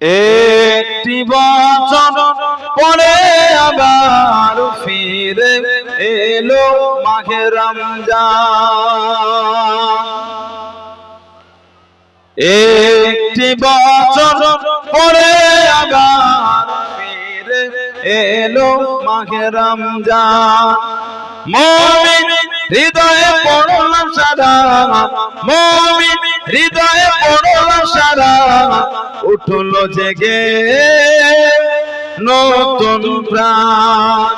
একটি বছর পরে আবার ফিরে এলো মাহে রমজান। একটি বছর পরে আবার ফিরে এলো মাহে রমজান। মুমিন হৃদয়ে পড়ল সারা, মুমিন হৃদয়ে পড়ল সারা, উঠল জেগে নতুন প্রাণ।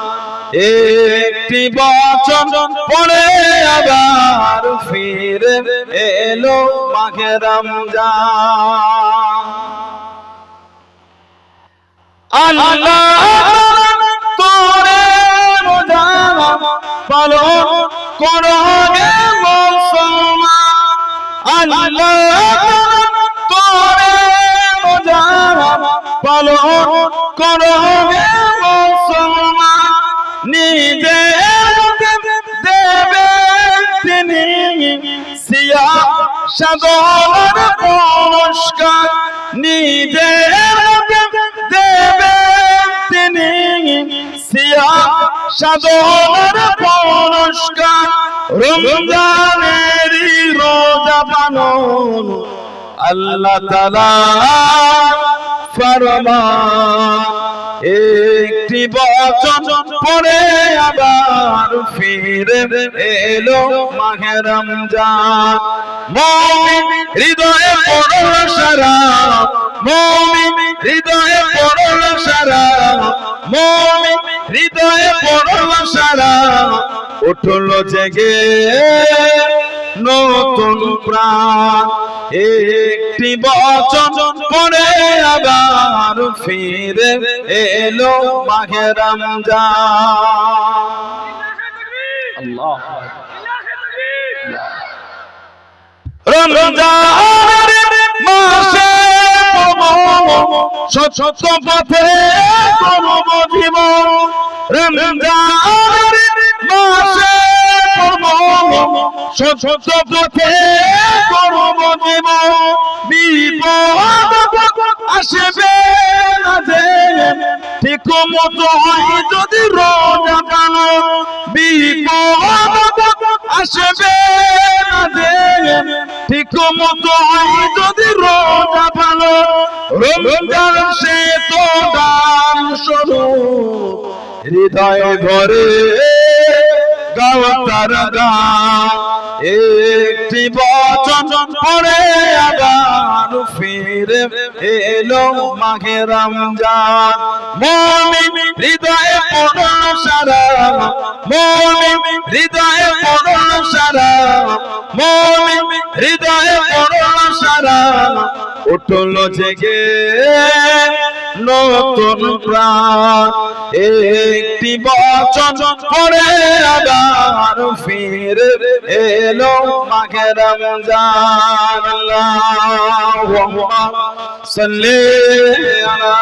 একটি বছর পরে আবার ফিরে এলো মাহে রমজান। আল্লাহ তোরে রোজা পালন করো গে মুসলমান, আল্লাহ তোরে রোজা পালন করো গে মুসলমান। নিজে দেবে তিনি সিয়াম সাগর পুরস্কার, নিজে দেবে তিনি সিয়াম সাগর পুরস্কার। রমজানের রোজা পালন আল্লাহ তাআলা ফরমান। একটি বছর পরে আবার ফিরে এলো মাহে রমজান। মুমিন হৃদয়ে পড়ল সারা, মুমিন হৃদয়ে পড়ল সারা, মুমিন হৃদয়ে পড়ল সারা, উঠল জেগে নতুন প্রাণ। একটি বছর পরে আবার ফিরে এলো মাহে রমজান। আল্লাহ রমজানের মাসে সত্য পথে করব জীবন, রমজানের মাসে সত্য পথে করব জীবন। বিপদ আসবে না যে ঠিক মতো হয় যদি রোজা পালন, বিপদ আসবে না যে ঠিক মতো হয় যদি রোজা পালন। রমজান সে তো দান স্বরূপ, হৃদয় ঘরে গাওয়া তার গান। একটি বছর পরে আবার ফিরে এলো মাহে রমজান। মুমিন হৃদয়ে পড়ল সারা, মুমিন হৃদয়ে পড়ল সারা, মুমিন হৃদয়ে পড়ল সারা, উঠল জেগে নতুন প্রাণ। একটি বছর পরে আবার ফিরে এলো মাহে রমজান। আল্লাহুম্মা সাল্লি আলা